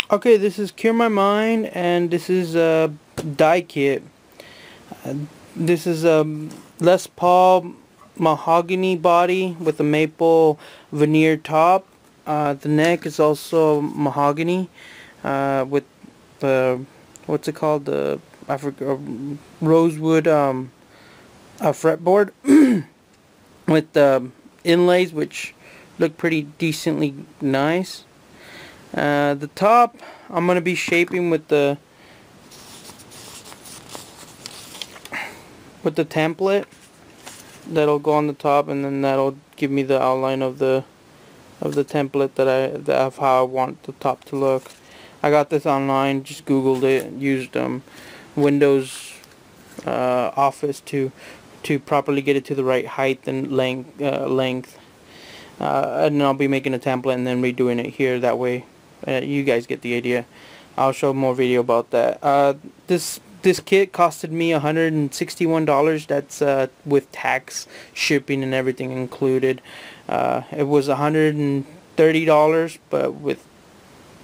Okay, this is Cure My Mind, and this is a die kit. This is a Les Paul mahogany body with a maple veneer top. The neck is also mahogany with the, what's it called, the I forgot, rosewood a fretboard with the inlays, which look pretty decently nice. The top I'm gonna be shaping with the template that'll go on the top, and then that'll give me the outline of the template that of how I want the top to look. I got this online, just googled it, used Windows Office to properly get it to the right height and length. And I'll be making a template and then redoing it here, that way you guys get the idea. I'll show more video about that. This kit costed me $161. That's with tax, shipping, and everything included. It was $130, but with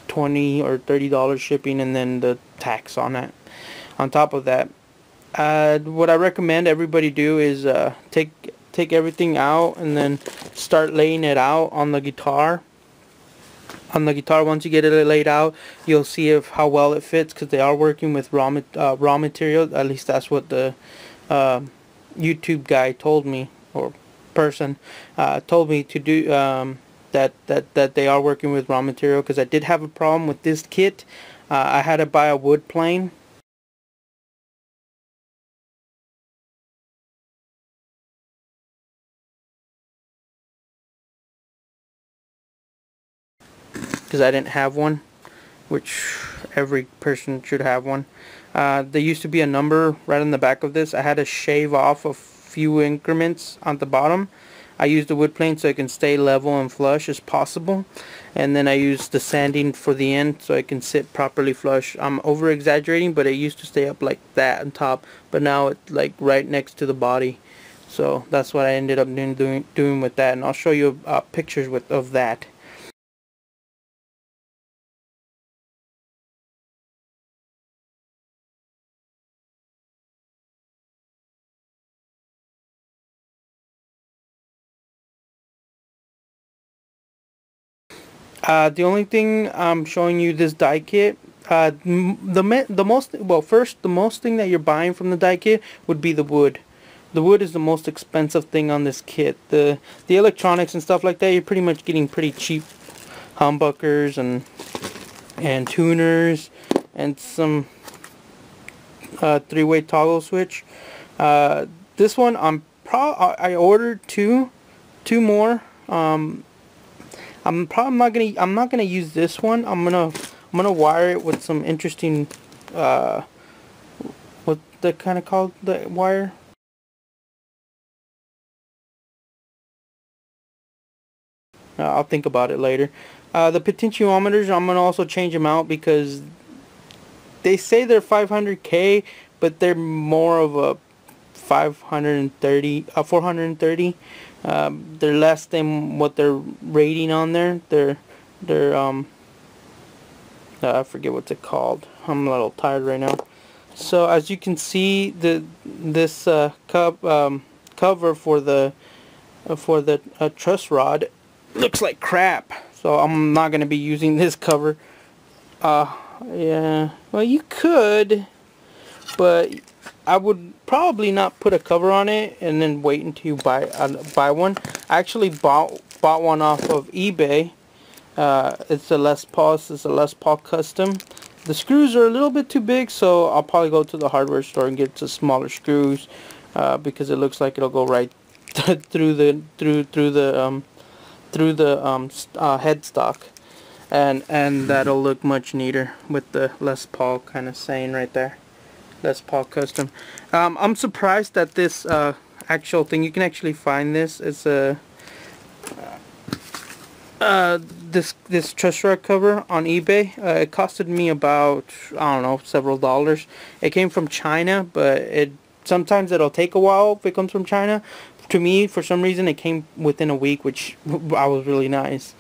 $20 or $30 shipping, and then the tax on that. On top of that, what I recommend everybody do is take everything out and then start laying it out on the guitar. Once you get it laid out, you'll see how well it fits, because they are working with raw material. At least that's what the YouTube guy told me, or person told me to do. That they are working with raw material, because I did have a problem with this kit. I had to buy a wood plane. Because I didn't have one, which every person should have one. There used to be a number right on the back of this. I had to shave off a few increments on the bottom. I used the wood plane so it can stay level and flush as possible, and then I used the sanding for the end so it can sit properly flush. I'm over exaggerating, but it used to stay up like that on top, but now it's like right next to the body. So that's what I ended up doing with that, and I'll show you pictures of that. The only thing I'm showing you this die kit, the most thing that you're buying from the die kit would be the wood. The wood is the most expensive thing on this kit. The electronics and stuff like that, you're pretty much getting pretty cheap humbuckers and tuners and some three-way toggle switch. This one I ordered two more. I'm not gonna use this one. I'm gonna wire it with some interesting what they kind of called the wire. I'll think about it later. The potentiometers, I'm gonna also change them out, because they say they're 500K, but they're more of a 430. They're less than what they're rating on there. I forget what's it called. I'm a little tired right now. So as you can see, this cover for the truss rod looks like crap. So I'm not gonna be using this cover. Yeah. Well, you could, but I would probably not put a cover on it and then wait until you buy one. I actually bought one off of eBay. It's a Les Paul. It's a Les Paul custom. The screws are a little bit too big, so I'll probably go to the hardware store and get some smaller screws, because it looks like it'll go right through the headstock, and that'll look much neater with the Les Paul kind of saying right there. Les Paul custom. I'm surprised that this actual thing, you can actually find this. It's a this truss rod cover on eBay. It costed me about, I don't know, several dollars. It came from China, but sometimes it'll take a while if it comes from China. To me, for some reason, it came within a week, which I was really nice.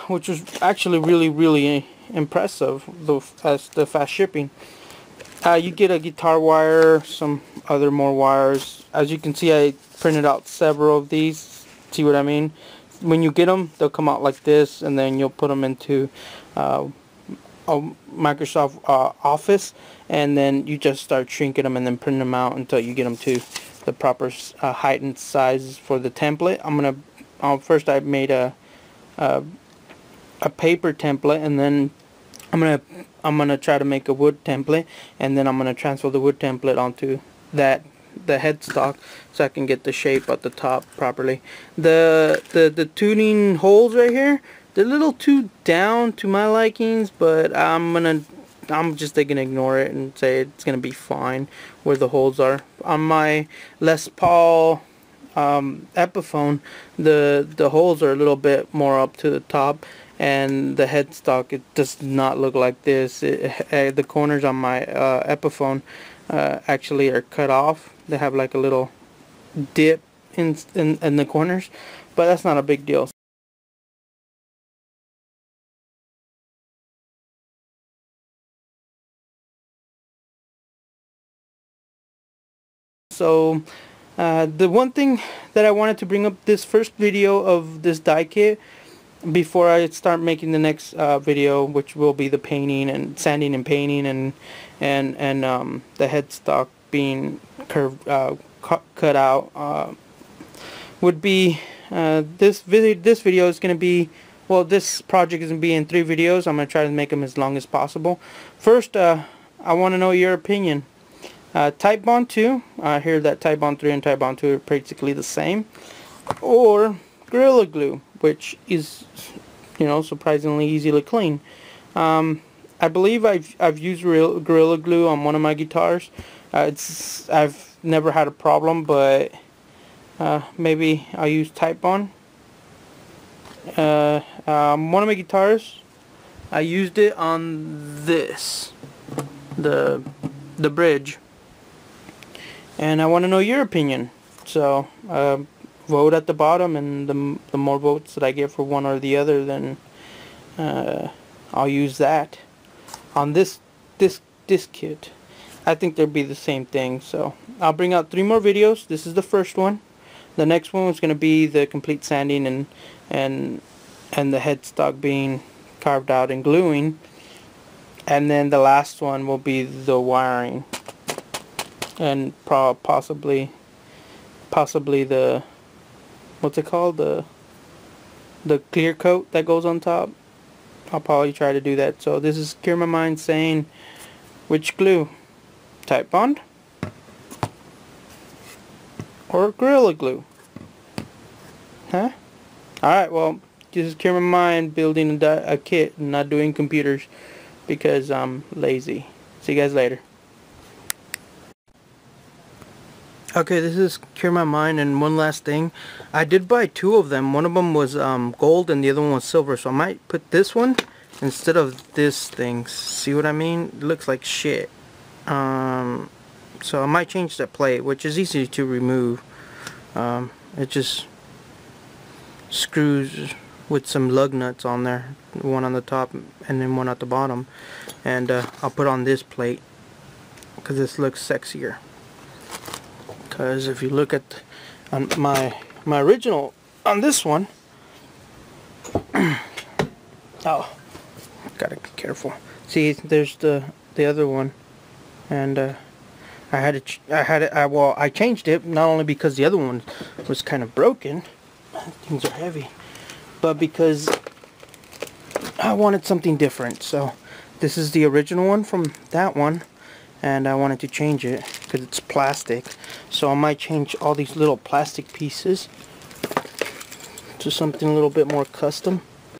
Which was actually really impressive, as the fast shipping. You get a guitar wire, some other more wires. As you can see, I printed out several of these. See what I mean? When you get them, they'll come out like this, and then you'll put them into a Microsoft Office, and then you just start shrinking them and then print them out until you get them to the proper height and size for the template. First I made a paper template, and then I'm gonna try to make a wood template, and then I'm gonna transfer the wood template onto the headstock, so I can get the shape at the top properly. The tuning holes right here, they're a little too down to my likings, but I'm just gonna ignore it and say it's gonna be fine where the holes are. On my Les Paul Epiphone, the holes are a little bit more up to the top, and the headstock, it does not look like this. The corners on my Epiphone actually are cut off. They have like a little dip in the corners, but that's not a big deal. So the one thing that I wanted to bring up this first video of this die kit before I start making the next video, which will be the painting and sanding and painting and the headstock being curved, cut out, would be this video is going to be, well, this project is going to be in 3 videos. I'm going to try to make them as long as possible. First, I want to know your opinion. Titebond 2, I hear that Titebond 3 and Titebond 2 are basically the same, or Gorilla Glue, which is, you know, surprisingly easy to clean. I believe I've used Gorilla Glue on one of my guitars. I've never had a problem, but maybe I'll use Titebond. One of my guitars, I used it on this, the bridge, and I want to know your opinion. So vote at the bottom, and the more votes that I get for one or the other, then I'll use that on this kit. I think they'll be the same thing. So I'll bring out 3 more videos. This is the first one. The next one is going to be the complete sanding and the headstock being carved out and gluing, and then the last one will be the wiring and possibly the, what's it called, the clear coat that goes on top. I'll probably try to do that. So this is Cure My Mind saying, which glue, Titebond or Gorilla Glue? Huh? Alright, well, this is Cure My Mind building a kit and not doing computers because I'm lazy. See you guys later. Okay, this is Cure My Mind, and one last thing. I did buy 2 of them. One of them was gold and the other one was silver, so I might put this one instead of this thing. See what I mean? It looks like shit. So I might change the plate, which is easy to remove. It just screws with some lug nuts on there, one on the top and then one at the bottom, and I'll put on this plate because this looks sexier. Because if you look at on my original on this one, oh, gotta be careful. See, there's the other one, and I changed it not only because the other one was kind of broken, things are heavy, but because I wanted something different. So this is the original one from that one, and I wanted to change it because it's plastic. So I might change all these little plastic pieces to something a little bit more custom.